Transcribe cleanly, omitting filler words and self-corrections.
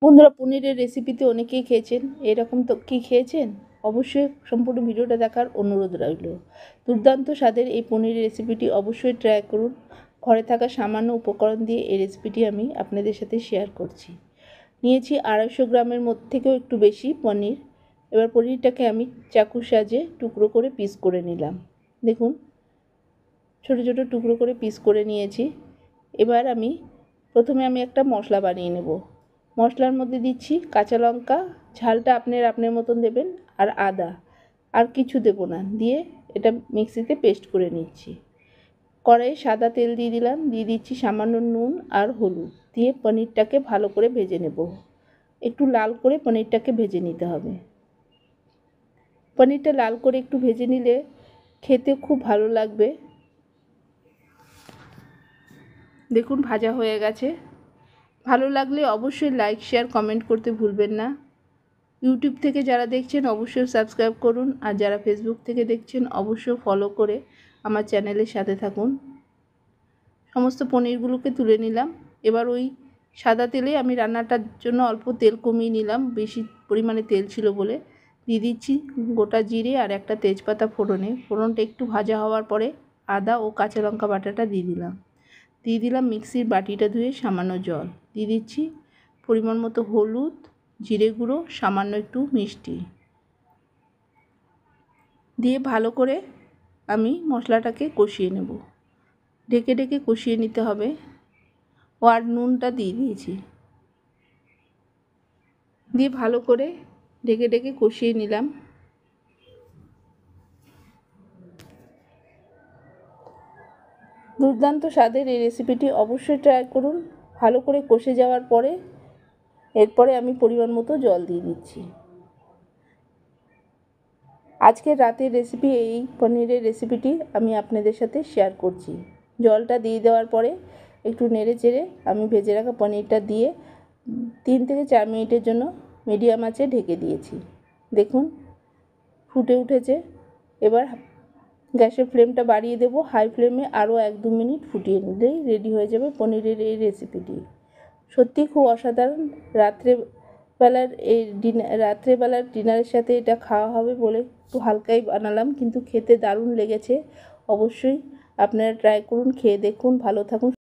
বন্ধুরা, পনিরের রেসিপিতে অনেকেই খেয়েছেন, এরকম তো কি খেয়েছেন? অবশ্যই সম্পূর্ণ ভিডিওটা দেখার অনুরোধ রইল। দুর্দান্ত স্বাদের এই পনিরের রেসিপিটি অবশ্যই ট্রাই করুন। ঘরে থাকা সামান্য উপকরণ দিয়ে এই রেসিপিটি আমি আপনাদের সাথে শেয়ার করছি। নিয়েছি 250 গ্রামের মধ্যে থেকেও একটু বেশি পনির। এবার পনিরটাকে আমি চাকুর সাহায্যে টুকরো করে পিস করে নিলাম। দেখুন, ছোটো ছোটো টুকরো করে পিস করে নিয়েছি। এবার প্রথমে একটা মশলা বানিয়ে নেব। মশলার মধ্যে দিচ্ছি কাঁচা লঙ্কা, ঝালটা আপনার মতন দেবেন, আর আদা, আর কিছু দেব না, দিয়ে এটা মিক্সিতে পেস্ট করে নিচ্ছি। কড়াইয়ে সাদা তেল দিয়ে দিলাম, দিয়ে দিচ্ছি সামান্য নুন আর হলুদ, দিয়ে পনিরটাকে ভালো করে ভেজে নেব। একটু লাল করে পনিরটাকে ভেজে নিতে হবে। পনিরটা লাল করে একটু ভেজে নিলে খেতে খুব ভালো লাগবে। দেখুন, ভাজা হয়ে গেছে। ভালো লাগলে অবশ্যই লাইক, শেয়ার, কমেন্ট করতে ভুলবেন না। ইউটিউব থেকে যারা দেখছেন অবশ্যই সাবস্ক্রাইব করুন, আর যারা ফেসবুক থেকে দেখছেন অবশ্যই ফলো করে আমার চ্যানেলের সাথে থাকুন। সমস্ত পনিরগুলোকে তুলে নিলাম। এবার ওই সাদা তেলে আমি রান্নাটার জন্য অল্প তেল কমিয়ে নিলাম, বেশি পরিমাণে তেল ছিল বলে। দিয়ে দিচ্ছি গোটা জিরে আর একটা তেজপাতা ফোড়নে। ফোড়নটা একটু ভাজা হওয়ার পরে আদা ও কাঁচা লঙ্কা বাটাটা দিয়ে দিলাম মিক্সির বাটিটা ধুয়ে সামান্য জল। দিয়ে দিচ্ছি পরিমাণ মতো হলুদ, জিরে গুঁড়ো, সামান্য একটু মিষ্টি দিয়ে ভালো করে আমি মশলাটাকে কষিয়ে নেব। ঢেকে ঢেকে কষিয়ে নিতে হবে। আর নুনটা দিয়ে দিয়েছি, দিয়ে ভালো করে ঢেকে ঢেকে কষিয়ে নিলাম। দুর্দান্ত স্বাদের এই রেসিপিটি অবশ্যই ট্রাই করুন। ভালো করে কষে যাওয়ার পরে এরপরে আমি পরিমাণ মতো জল দিয়ে দিচ্ছি। আজকের রাতের রেসিপি এই পনিরের রেসিপিটি আমি আপনাদের সাথে শেয়ার করছি। জলটা দিয়ে দেওয়ার পরে একটু নেড়ে চেড়ে আমি ভেজে রাখা পনিরটা দিয়ে 3 থেকে 4 মিনিটের জন্য মিডিয়াম আঁচে ঢেকে দিয়েছি। দেখুন, ফুটে উঠেছে। এবার গ্যাসের ফ্লেমটা বাড়িয়ে দেব, হাই ফ্লেমে আরও 1-2 মিনিট ফুটিয়ে নিলেই রেডি হয়ে যাবে পনিরের এই রেসিপিটি। সত্যি খুব অসাধারণ। রাত্রেবেলার ডিনারের সাথে এটা খাওয়া হবে বলে একটু হালকাই বানালাম, কিন্তু খেতে দারুণ লেগেছে। অবশ্যই আপনারা ট্রাই করুন, খেয়ে দেখুন। ভালো থাকুন।